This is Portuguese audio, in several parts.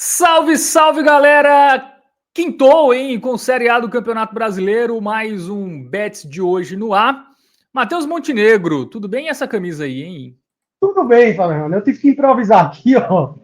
Salve, salve, galera! Quintou, hein? Com o Série A do Campeonato Brasileiro, mais um Bets de hoje no ar. Matheus Montenegro, tudo bem essa camisa aí, hein? Tudo bem, Fabiano. Eu tive que improvisar aqui, ó,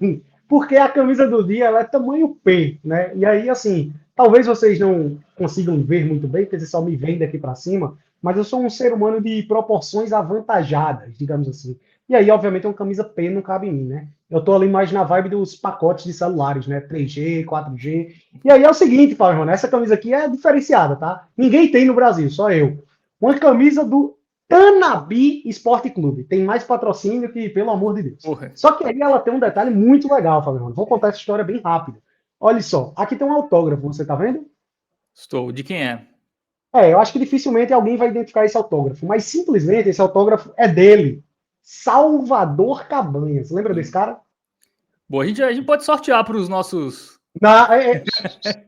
porque a camisa do dia ela é tamanho P, né? E aí, assim, talvez vocês não consigam ver muito bem, porque vocês só me veem daqui para cima, mas eu sou um ser humano de proporções avantajadas, digamos assim. E aí, obviamente, uma camisa P não cabe em mim, né? Eu tô ali mais na vibe dos pacotes de celulares, né? 3G, 4G. E aí é o seguinte, Fabiano, essa camisa aqui é diferenciada, tá? Ninguém tem no Brasil, só eu. Uma camisa do Tanabi Esporte Clube. Tem mais patrocínio que, pelo amor de Deus. Porra, Só que aí ela tem um detalhe muito legal, Fabiano. Vou contar essa história bem rápido. Olha só, aqui tem um autógrafo, você tá vendo? estou. De quem é? Eu acho que dificilmente alguém vai identificar esse autógrafo, mas simplesmente esse autógrafo é dele. Salvador Cabanhas. Lembra desse Sim. cara? Bom, a gente pode sortear para os nossos.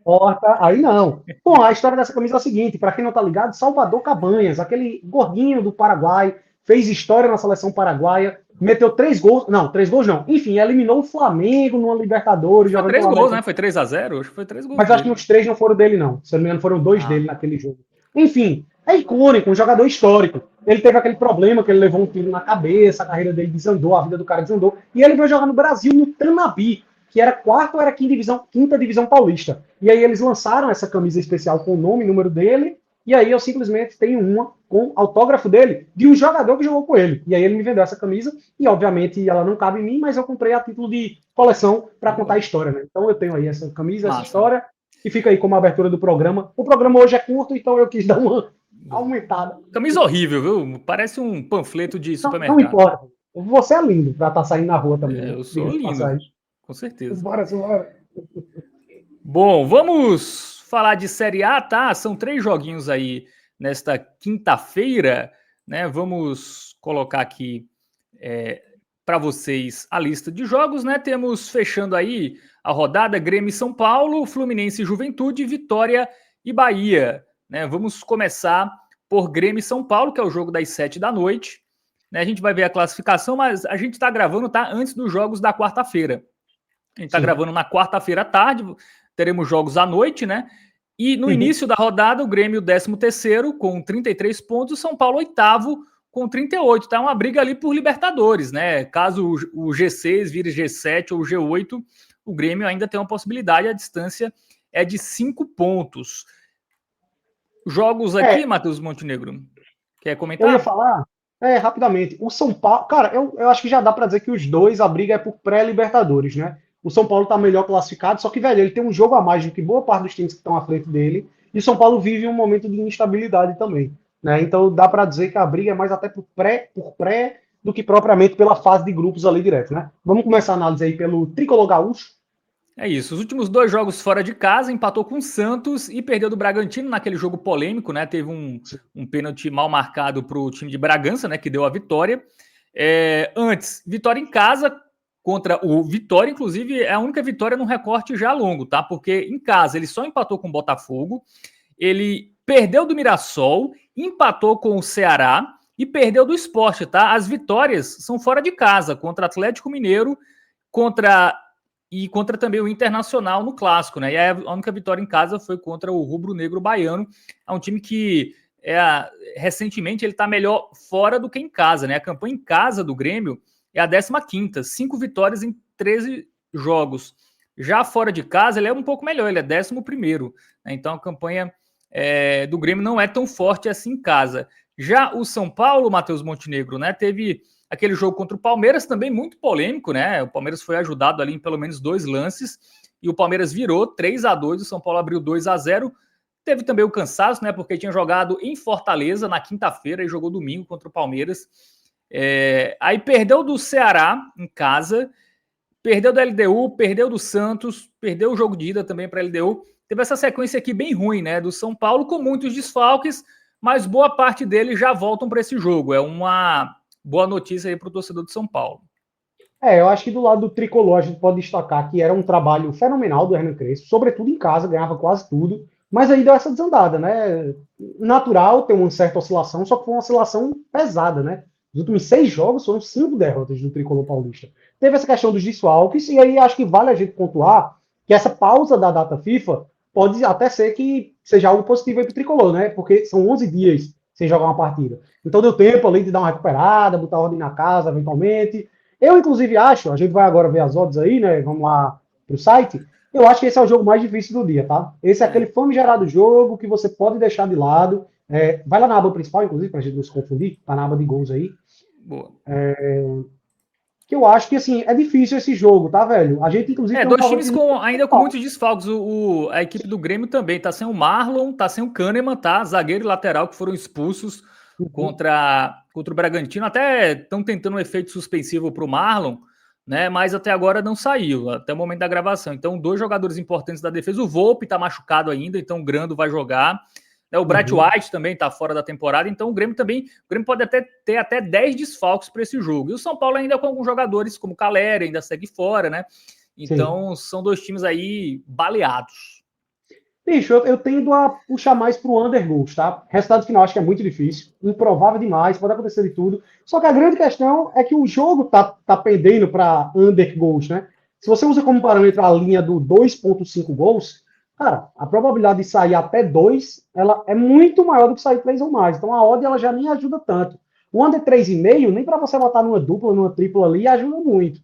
Porta, aí não. Bom, a história dessa camisa é a seguinte: para quem não tá ligado, Salvador Cabanhas, aquele gordinho do Paraguai, fez história na seleção paraguaia, meteu 3 gols, não, 3 gols não, enfim, eliminou o Flamengo numa Libertadores, Foi jogando três pela gols, América. né? Foi 3-0. Acho que foi 3 gols Mas acho que dele. os 3 não foram dele, não. Se eu não me engano, foram 2 Ah, dele naquele jogo. Enfim, é icônico, um jogador histórico. Ele teve aquele problema que ele levou um tiro na cabeça, a carreira dele desandou, a vida do cara desandou. E ele veio jogar no Brasil, no Tanabi, que era quarta ou era quinta divisão paulista. E aí eles lançaram essa camisa especial com o nome e número dele. E aí eu simplesmente tenho uma com autógrafo dele, de um jogador que jogou com ele. E aí ele me vendeu essa camisa, e obviamente ela não cabe em mim, mas eu comprei a título de coleção para contar a boa. história, né? Então eu tenho aí essa camisa, essa Massa. história, e fica aí como abertura do programa. O programa hoje é curto, então eu quis dar uma Boa. aumentada. Camisa horrível, viu? Parece um panfleto de Não, não supermercado. importa. Você é lindo pra estar saindo na rua também, É, né? eu sou Diga-se de lindo, passagem. com certeza. Bora, bora. Bom, vamos falar de Série A, tá? São 3 joguinhos aí nesta quinta-feira, né? Vamos colocar aqui para vocês a lista de jogos, né? Temos fechando aí a rodada Grêmio e São Paulo, Fluminense e Juventude, Vitória e Bahia, né? Vamos começar por Grêmio e São Paulo, que é o jogo das 7 da noite. Né? A gente vai ver a classificação, mas a gente está gravando, tá? Antes dos jogos da quarta-feira. A gente está Sim. gravando na quarta-feira à tarde, teremos jogos à noite, né? E no Uhum. início da rodada, o Grêmio 13º com 33 pontos, o São Paulo oitavo com 38. Tá uma briga ali por Libertadores, né? Caso o G6 vire G7 ou G8, o Grêmio ainda tem uma possibilidade, a distância é de 5 pontos. Jogos aqui, É, Matheus Montenegro, quer eu ia comentar? falar, rapidamente, o São Paulo, cara, eu acho que já dá pra dizer que os dois, a briga é por pré-Libertadores, né? O São Paulo tá melhor classificado, só que, velho, ele tem um jogo a mais do que boa parte dos times que estão à frente dele, e o São Paulo vive um momento de instabilidade também, né? Então dá pra dizer que a briga é mais até por pré do que propriamente pela fase de grupos ali direto, né? Vamos começar a análise aí pelo Tricolor Gaúcho. É isso. Os últimos 2 jogos fora de casa, empatou com o Santos e perdeu do Bragantino naquele jogo polêmico, né? Teve um pênalti mal marcado para o time de Bragança, né? Que deu a vitória. Antes, vitória em casa contra o Vitória, inclusive, é a única vitória num recorte já longo, tá? Porque em casa ele só empatou com o Botafogo, ele perdeu do Mirassol, empatou com o Ceará e perdeu do Sport, tá? As vitórias são fora de casa, contra Atlético Mineiro, contra também o Internacional no clássico, né? E a única vitória em casa foi contra o Rubro Negro Baiano. É um time que recentemente ele está melhor fora do que em casa, né? A campanha em casa do Grêmio é a 15ª, 5 vitórias em 13 jogos. Já fora de casa ele é um pouco melhor, ele é 11º, né? Então a campanha do Grêmio não é tão forte assim em casa. Já o São Paulo, Matheus Montenegro, né? Teve aquele jogo contra o Palmeiras também muito polêmico, né? O Palmeiras foi ajudado ali em pelo menos 2 lances e o Palmeiras virou 3-2, o São Paulo abriu 2-0. Teve também o cansaço, né? Porque tinha jogado em Fortaleza na quinta-feira e jogou domingo contra o Palmeiras. Aí perdeu do Ceará em casa, perdeu do LDU, perdeu do Santos, perdeu o jogo de ida também para a LDU. Teve essa sequência aqui bem ruim, né? Do São Paulo com muitos desfalques, mas boa parte deles já voltam para esse jogo. É uma boa notícia aí para o torcedor de São Paulo. Eu acho que do lado do Tricolor a gente pode destacar que era um trabalho fenomenal do Hernan Crespo, sobretudo em casa, ganhava quase tudo, mas aí deu essa desandada, né? Natural ter uma certa oscilação, só que foi uma oscilação pesada, né? Os últimos 6 jogos foram 5 derrotas do Tricolor Paulista. Teve essa questão dos desfalques, e aí acho que vale a gente pontuar que essa pausa da data FIFA pode até ser que seja algo positivo aí pro Tricolor, né? Porque são 11 dias sem jogar uma partida. Então deu tempo ali de dar uma recuperada, botar ordem na casa, eventualmente. Eu, inclusive, acho, a gente vai agora ver as odds aí, né? Vamos lá pro site. Eu acho que esse é o jogo mais difícil do dia, tá? Esse é aquele famigerado jogo que você pode deixar de lado. Vai lá na aba principal, inclusive, pra gente não se confundir. Tá na aba de gols aí. Boa. Que eu acho que, assim, é difícil esse jogo, tá, velho? A gente, inclusive, tem dois times ainda com muitos desfalques. A equipe do Grêmio também tá sem o Marlon, tá sem o Kahneman, tá? Zagueiro e lateral que foram expulsos contra o Bragantino. Até estão tentando um efeito suspensivo pro Marlon, né? Mas até agora não saiu, até o momento da gravação. Então, 2 jogadores importantes da defesa. O Volpe tá machucado ainda, então o Grando vai jogar. O Bright White também está fora da temporada, então o Grêmio pode até ter até 10 desfalques para esse jogo. E o São Paulo ainda com alguns jogadores, como o Caleri, ainda segue fora, né? Então são 2 times aí baleados. Bicho, eu tendo a puxar mais pro under goals, tá? Resultado final acho que é muito difícil, improvável demais, pode acontecer de tudo. Só que a grande questão é que o jogo tá pendendo para under goals, né? Se você usa como parâmetro a linha do 2,5 gols, cara, a probabilidade de sair até 2, ela é muito maior do que sair 3 ou mais. Então a odd ela já nem ajuda tanto. O under 3,5, nem para você botar numa dupla, numa tripla ali, ajuda muito.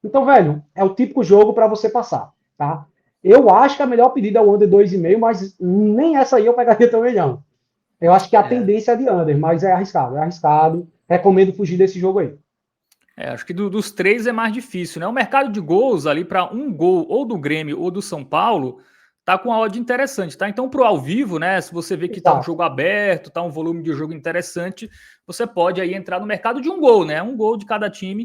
Então, velho, é o típico jogo para você passar, tá? Eu acho que a melhor pedida é o under 2,5, mas nem essa aí eu pegaria também, não. Eu acho que a tendência é de under, mas é arriscado, é arriscado. Recomendo fugir desse jogo aí. Acho que dos 3 é mais difícil, né? O mercado de gols ali para um gol ou do Grêmio ou do São Paulo tá com a odd interessante, tá? Então pro ao vivo, né, se você vê que tá um jogo aberto, tá um volume de jogo interessante, você pode aí entrar no mercado de um gol, né? Um gol de cada time.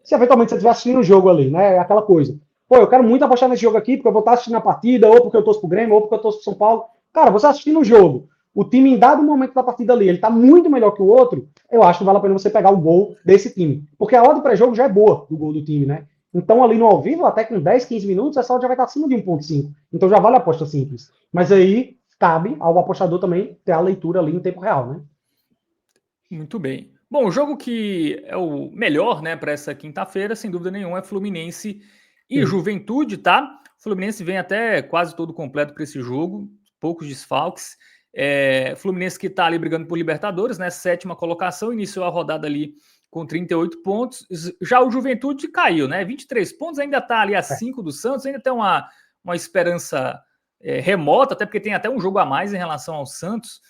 Se eventualmente você estiver assistindo o jogo ali, né, é aquela coisa. Pô, eu quero muito apostar nesse jogo aqui, porque eu vou estar assistindo a partida, ou porque eu torço pro Grêmio, ou porque eu torço pro São Paulo. Cara, você assistindo o jogo, o time em dado momento da partida ali, ele tá muito melhor que o outro, eu acho que vale a pena você pegar o gol desse time. Porque a odd pré-jogo já é boa do gol do time, né? Então, ali no ao vivo, até com 10, 15 minutos, essa odd já vai estar acima de 1,5. Então, já vale a aposta simples. Mas aí, cabe ao apostador também ter a leitura ali em tempo real, né? Muito bem. Bom, o jogo que é o melhor, né, para essa quinta-feira, sem dúvida nenhuma, é Fluminense e Juventude, tá? O Fluminense vem até quase todo completo para esse jogo, poucos desfalques. Fluminense que está ali brigando por Libertadores, né? 7ª colocação, iniciou a rodada ali com 38 pontos. Já o Juventude caiu, né? 23 pontos, ainda está ali a 5 do Santos, ainda tem uma esperança remota, até porque tem até um jogo a mais em relação ao Santos,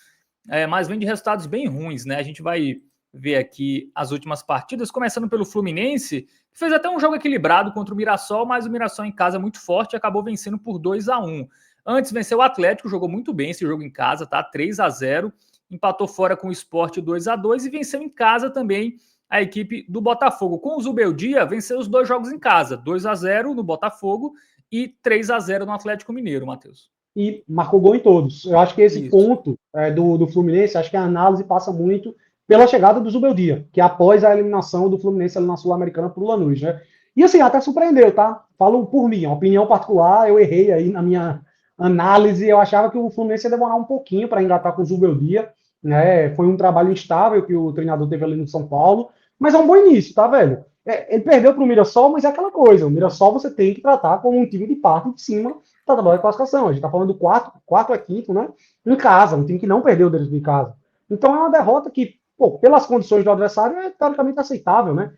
mas vem de resultados bem ruins, né? A gente vai ver aqui as últimas partidas, começando pelo Fluminense, que fez até um jogo equilibrado contra o Mirassol, mas o Mirassol em casa muito forte e acabou vencendo por 2-1. Antes venceu o Atlético, jogou muito bem esse jogo em casa, tá? 3-0, empatou fora com o Sport 2-2 e venceu em casa também a equipe do Botafogo. Com o Zubeldia, venceu os 2 jogos em casa, 2-0 no Botafogo e 3-0 no Atlético Mineiro, Matheus. E marcou gol em todos. Eu acho que esse ponto do Fluminense, acho que a análise passa muito pela chegada do Zubeldia, que é após a eliminação do Fluminense ali na Sul-Americana por Lanús, né? E assim, até surpreendeu, tá? Falo por mim, opinião particular, eu errei aí na minha análise, eu achava que o Fluminense ia demorar um pouquinho para engatar com o Zubeldia, né? Foi um trabalho instável que o treinador teve ali no São Paulo, mas é um bom início, tá, velho? Ele perdeu para o Mirassol, mas é aquela coisa, o Mirassol você tem que tratar como um time de parte de cima da tabela de classificação. A gente tá falando do quarto a quinto, né? Em casa, um time que não perdeu dentro de casa. Então é uma derrota que, pô, pelas condições do adversário, é teoricamente aceitável, né?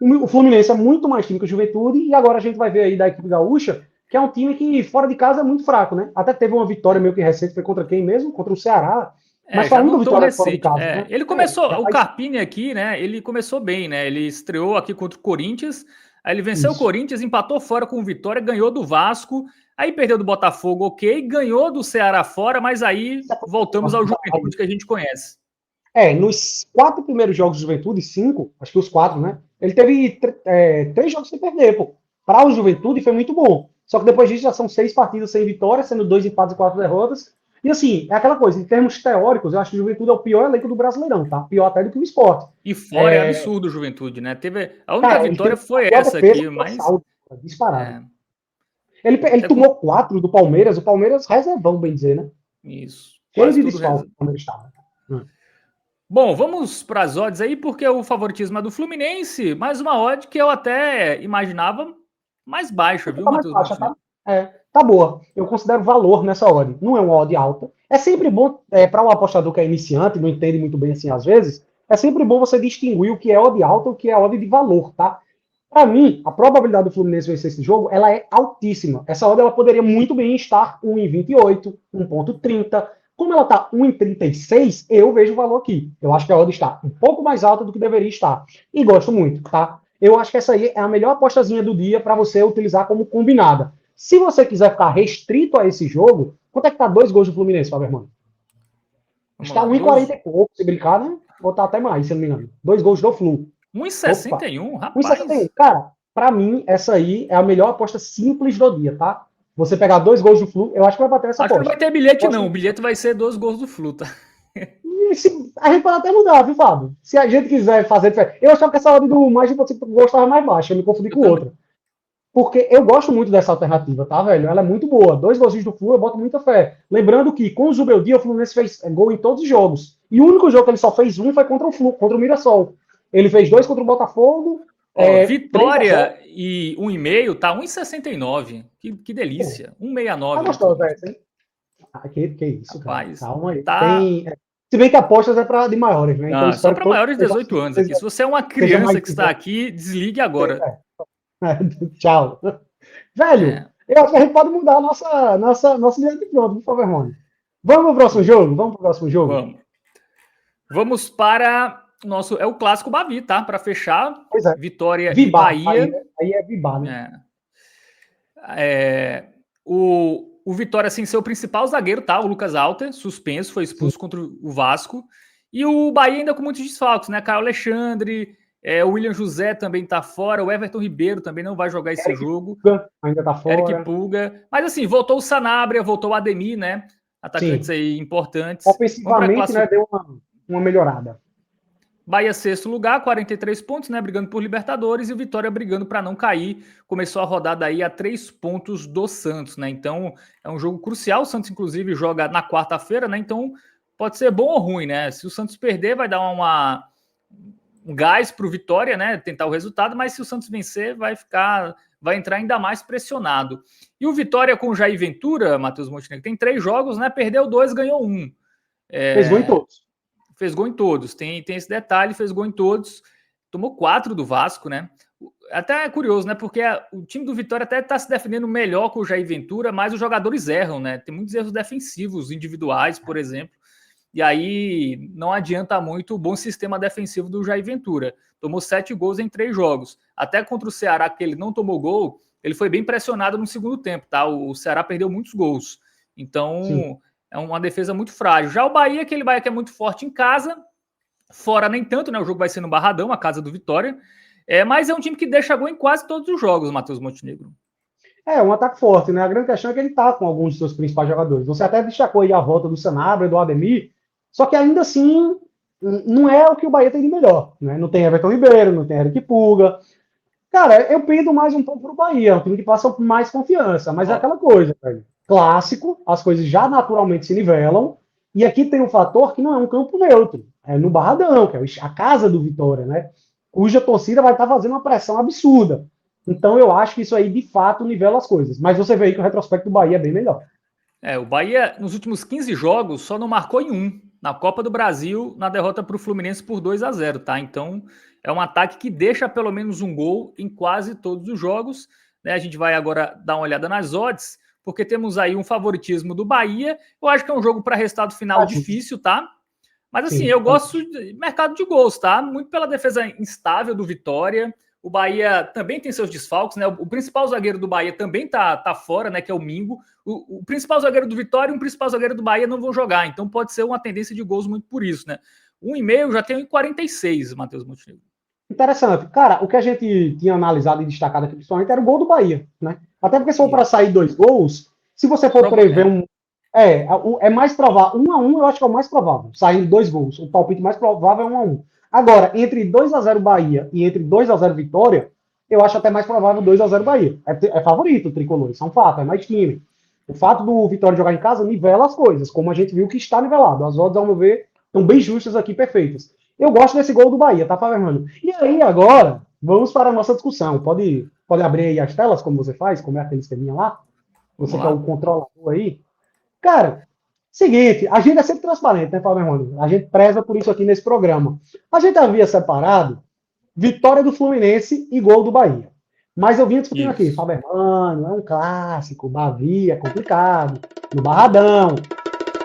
O Fluminense é muito mais time que o Juventude, e agora a gente vai ver aí da equipe gaúcha, que é um time que fora de casa é muito fraco, né? Até teve uma vitória meio que recente, foi contra quem mesmo? Contra o Ceará. Mas foi a única vitória fora de casa, né? Ele começou, o Carpini aqui, né? Ele começou bem, né? Ele estreou aqui contra o Corinthians, aí ele venceu o Corinthians, empatou fora com o Vitória, ganhou do Vasco, aí perdeu do Botafogo, ok, ganhou do Ceará fora, mas aí voltamos ao Juventude que a gente conhece. Nos 4 primeiros jogos de Juventude, 5, acho que os 4, né? Ele teve 3 jogos sem perder, pô. Para o Juventude foi muito bom. Só que depois disso já são 6 partidas sem vitória, sendo 2 empates e 4 derrotas. E assim, é aquela coisa, em termos teóricos, eu acho que o Juventude é o pior elenco do Brasileirão, tá? Pior até do que o Sport. E fora é absurdo o Juventude, né? A única vitória foi essa aqui, mas... Disparado. Ele tomou 4 do Palmeiras, o Palmeiras reservão, bem dizer, né? Isso. Cheio de desfalque o Palmeiras estava. Bom, vamos para as odds aí, porque o favoritismo é do Fluminense, mas uma odd que eu até imaginava mais baixa, viu, Tá mais Matheus baixa, tá? Montenegro? Tá boa. Eu considero valor nessa odd. Não é uma odd alta. É sempre bom, para um apostador que é iniciante, não entende muito bem assim às vezes, é sempre bom você distinguir o que é odd alta e o que é odd de valor, tá? Para mim, a probabilidade do Fluminense vencer esse jogo, ela é altíssima. Essa odd ela poderia muito bem estar 1,28, 1,30. Como ela está 1,36, eu vejo o valor aqui. Eu acho que a odd está um pouco mais alta do que deveria estar. E gosto muito, tá? Eu acho que essa aí é a melhor apostazinha do dia para você utilizar como combinada. Se você quiser ficar restrito a esse jogo, quanto é que tá 2 gols do Fluminense, Faberman? Vamos Está lá, 1,40 e pouco, se brincar, né? Ou tá até mais, se eu não me engano. 2 gols do Flu. Opa, 1,61, 1,61. rapaz. Cara, pra mim, essa aí é a melhor aposta simples do dia, tá? Você pegar 2 gols do Flu, eu acho que vai bater essa Acho que não vai aposta. ter bilhete, Aposta. não. O bilhete vai ser 2 gols do Flu, tá? A gente pode até mudar, viu, Fábio? Se a gente quiser fazer diferente. Eu achava que essa hora do mais de você gostava mais baixa, eu me confundi Eu com também. outra. Porque eu gosto muito dessa alternativa, tá, velho? Ela é muito boa. 2 golzinhos do Flu, eu boto muita fé. Lembrando que com o Zubeldia, o Fluminense fez gol em todos os jogos. E o único jogo que ele só fez um foi contra o Flu, contra o Mirassol. Ele fez 2 contra o Botafogo, Ó, 3-0. Vitória e 1,5 tá 1,69. Que delícia. Tá 1,69, Matheus gostosa Montenegro. essa, hein? Que isso, cara. Rapaz, Calma aí. tá. Tem. Se bem que apostas é para de maiores, né? Então eu Ah, só espero que para todos maiores de 18 anos aqui. sejam, Se você é uma sejam criança mais que de está 18. aqui, desligue agora. Tchau. Velho, É, eu acho que a gente pode mudar a nossa linha de pronto, por favor, Rony. Vamos pro próximo jogo? Vamos pro próximo jogo? vamos. Vamos para o nosso. É o clássico Bavi, tá? Para fechar. Pois é. Vitória e Vibar. Bahia. Aí é Vibar, né? O Vitória, assim, seu principal zagueiro, tá? O Lucas Alter, suspenso, foi Sim. expulso contra o Vasco. E o Bahia ainda com muitos desfalques, né? Caio Alexandre, o William José também tá fora, o Everton Ribeiro também não vai jogar esse Eric jogo. Pulga ainda tá Eric fora. Pulga. Mas assim, voltou o Sanabria, voltou o Ademir, né? Atacantes Sim. aí importantes. Vamos para a Ofensivamente, né, deu uma melhorada. Bahia, sexto lugar, 43 pontos, né? Brigando por Libertadores, e o Vitória brigando para não cair. Começou a rodada aí a 3 pontos do Santos, né? Então é um jogo crucial. O Santos, inclusive, joga na quarta-feira, né? Então pode ser bom ou ruim, né? Se o Santos perder, vai dar um gás para o Vitória, né? Tentar o resultado, mas se o Santos vencer, vai entrar ainda mais pressionado. E o Vitória com o Jair Ventura, Matheus Montenegro, tem 3 jogos, né? Perdeu 2, ganhou 1. Fez gol em todos. Fez gol em todos, tem esse detalhe, fez gol em todos, tomou 4 do Vasco, né? Até é curioso, né? Porque o time do Vitória até está se defendendo melhor com o Jair Ventura, mas os jogadores erram, né? Tem muitos erros defensivos, individuais, por exemplo, e aí não adianta muito o bom sistema defensivo do Jair Ventura. Tomou 7 gols em 3 jogos. Até contra o Ceará, que ele não tomou gol, ele foi bem pressionado no segundo tempo, tá? O Ceará perdeu muitos gols. Então, sim, é uma defesa muito frágil. Já o Bahia, aquele Bahia que é muito forte em casa, fora nem tanto, né? O jogo vai ser no Barradão, a casa do Vitória. Mas é um time que deixa gol em quase todos os jogos, Matheus Montenegro. Um ataque forte, né? A grande questão é que ele tá com alguns de seus principais jogadores. Você até destacou aí a volta do Sanabria, do Ademir, só que ainda assim não é o que o Bahia tem de melhor, né? Não tem Everton Ribeiro, não tem Eric Pulga. Cara, eu pendo mais um pouco pro Bahia, é um time que passa mais confiança, mas é aquela coisa, velho. Clássico, as coisas já naturalmente se nivelam, e aqui tem um fator que não é um campo neutro, é no Barradão, que é a casa do Vitória, né? Cuja torcida vai estar fazendo uma pressão absurda. Então eu acho que isso aí de fato nivela as coisas. Mas você vê aí que o retrospecto do Bahia é bem melhor. O Bahia, nos últimos 15 jogos, só não marcou em 1. Na Copa do Brasil, na derrota para o Fluminense por 2-0, tá? Então, é um ataque que deixa pelo menos um gol em quase todos os jogos, né? A gente vai agora dar uma olhada nas odds, porque temos aí um favoritismo do Bahia. Eu acho que é um jogo para resultado final difícil, tá? Mas assim, eu gosto de mercado de gols, tá? Muito pela defesa instável do Vitória. O Bahia também tem seus desfalques, né? O principal zagueiro do Bahia também tá fora, né? Que é o Mingo. O principal zagueiro do Vitória e o principal zagueiro do Bahia não vão jogar. Então pode ser uma tendência de gols muito por isso, né? 1,5 já tem 1,46, Matheus Montenegro. Interessante. Cara, o que a gente tinha analisado e destacado aqui, principalmente, era o gol do Bahia, né? Até porque se for para sair 2 gols, se você for prever um... É mais provável. 1-1 eu acho que é o mais provável. Saindo 2 gols. O palpite mais provável é 1-1. Agora, entre 2-0 Bahia e entre 2-0 Vitória, eu acho até mais provável 2-0 Bahia. É favorito o tricolor, isso é um fato, é mais time. O fato do Vitória jogar em casa nivela as coisas, como a gente viu que está nivelado. As odds, ao meu ver, estão bem justas aqui, perfeitas. Eu gosto desse gol do Bahia, tá, Fernando? E aí, agora, vamos para a nossa discussão. Pode abrir aí as telas, como você faz, como é aquele esqueminha lá? Você que é o controlador aí. Cara, seguinte, a gente é sempre transparente, né, Fernando? A gente preza por isso aqui nesse programa. A gente havia separado vitória do Fluminense e gol do Bahia. Mas eu vinha discutindo aqui, Fabermano, é um clássico, Bahia, complicado, no Barradão.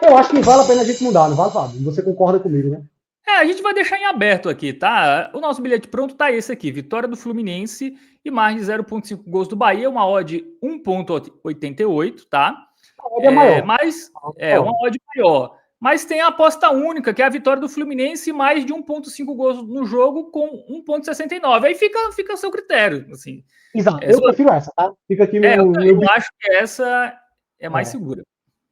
Eu acho que vale a pena a gente mudar, não vale, Fábio? Você concorda comigo, né? A gente vai deixar em aberto aqui, tá? O nosso bilhete pronto tá esse aqui, vitória do Fluminense e mais de 0,5 gols do Bahia, uma odd 1,88, tá? A odd é maior. Mas uma odd maior. Mas tem a aposta única, que é a vitória do Fluminense, mais de 1,5 gols no jogo com 1,69. Aí fica a seu critério, assim. Exato, eu prefiro essa, tá? Fica aqui meu... Eu acho que essa é mais segura.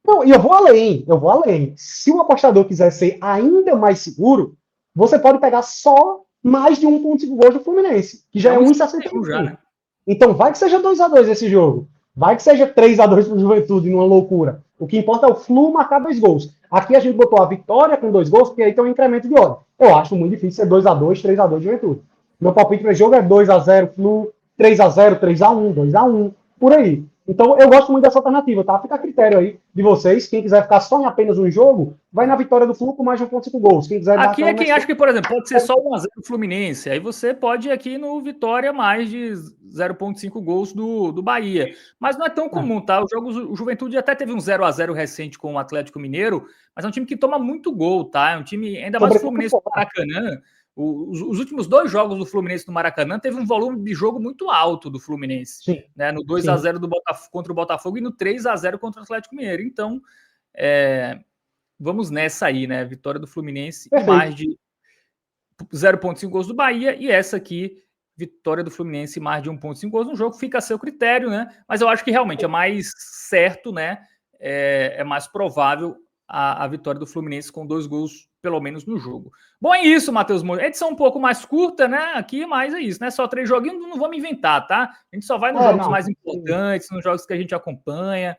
Não, e eu vou além. Se o apostador quiser ser ainda mais seguro, você pode pegar só mais de 1,5 gols do Fluminense, que já é 1,61. Né? Então vai que seja 2-2 esse jogo. Vai que seja 3-2 pro Juventude, numa loucura. O que importa é o Flu marcar 2 gols. Aqui a gente botou a vitória com 2 gols, porque aí tem um incremento de odd. Eu acho muito difícil ser 2-2, 3-2 Juventude. Meu palpite para jogo é 2-0 Flu, 3-0, 3-1, 2-1, por aí. Então, eu gosto muito dessa alternativa, tá? Fica a critério aí de vocês. Quem quiser ficar só em apenas um jogo, vai na vitória do Flu com mais de 1,5 gols. Quem quiser aqui é quem acha que, por exemplo, pode ser só 1-0 Fluminense. Aí você pode ir aqui no Vitória mais de 0,5 gols do Bahia. Mas não é tão comum, tá? O Juventude até teve um 0-0 recente com o Atlético Mineiro, mas é um time que toma muito gol, tá? É um time, ainda mais o Fluminense do Maracanã. Os últimos 2 jogos do Fluminense no Maracanã teve um volume de jogo muito alto do Fluminense. Sim. Né? No 2-0 contra o Botafogo e no 3-0 contra o Atlético Mineiro. Então, vamos nessa aí, né? Vitória do Fluminense e mais de 0,5 gols do Bahia. E essa aqui, vitória do Fluminense e mais de 1,5 gols no jogo. Fica a seu critério, né? Mas eu acho que realmente é mais certo, né? É mais provável a vitória do Fluminense com 2 gols, pelo menos, no jogo. Bom, é isso, Matheus Moura. Edição um pouco mais curta, né? Aqui, mas é isso, né? Só 3 joguinhos, não vamos inventar, tá? A gente só vai nos jogos mais importantes, nos jogos que a gente acompanha,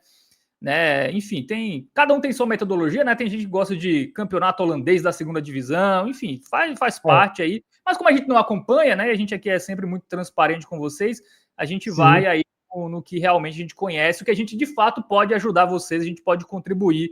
né? Enfim, cada um tem sua metodologia, né? Tem gente que gosta de campeonato holandês da segunda divisão, enfim, faz parte aí. Mas como a gente não acompanha, né? A gente aqui é sempre muito transparente com vocês, a gente vai aí no que realmente a gente conhece, o que a gente de fato pode ajudar vocês, a gente pode contribuir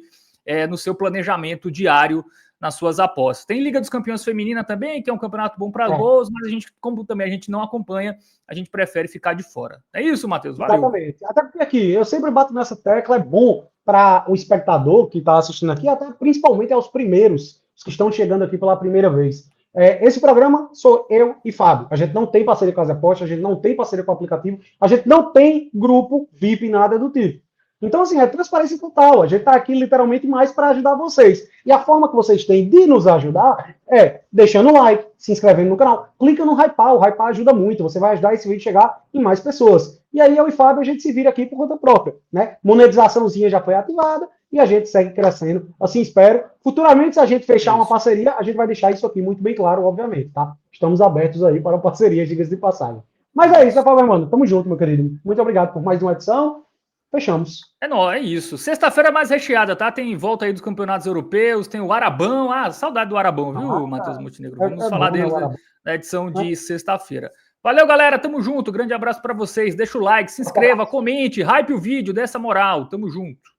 no seu planejamento diário nas suas apostas. Tem Liga dos Campeões Feminina também, que é um campeonato bom para gols, mas a gente, como também a gente não acompanha, a gente prefere ficar de fora. É isso, Matheus? Valeu. Exatamente. Até porque aqui, eu sempre bato nessa tecla, é bom para o espectador que está assistindo aqui, até principalmente aos primeiros, os que estão chegando aqui pela primeira vez. Esse programa sou eu e Fábio. A gente não tem parceria com as apostas, a gente não tem parceria com o aplicativo, a gente não tem grupo VIP, nada do tipo. Então, assim, é transparência total. A gente está aqui literalmente mais para ajudar vocês. E a forma que vocês têm de nos ajudar é deixando o like, se inscrevendo no canal, clica no Hypar. O Hypar ajuda muito. Você vai ajudar esse vídeo a chegar em mais pessoas. E aí, eu e Fábio, a gente se vira aqui por conta própria, né? Monetizaçãozinha já foi ativada e a gente segue crescendo. Assim espero. Futuramente, se a gente fechar uma parceria, a gente vai deixar isso aqui muito bem claro, obviamente, tá? Estamos abertos aí para parceria, diga-se de passagem. Mas é isso, né, Fábio, mano? Tamo junto, meu querido. Muito obrigado por mais uma edição. Fechamos. É isso. Sexta-feira é mais recheada, tá? Tem volta aí dos campeonatos europeus, tem o Arabão. Saudade do Arabão, viu, Matheus Montenegro? Vamos falar deles na edição de sexta-feira. Valeu, galera. Tamo junto. Grande abraço para vocês. Deixa o like, se inscreva, comente, hype o vídeo, dê essa moral. Tamo junto.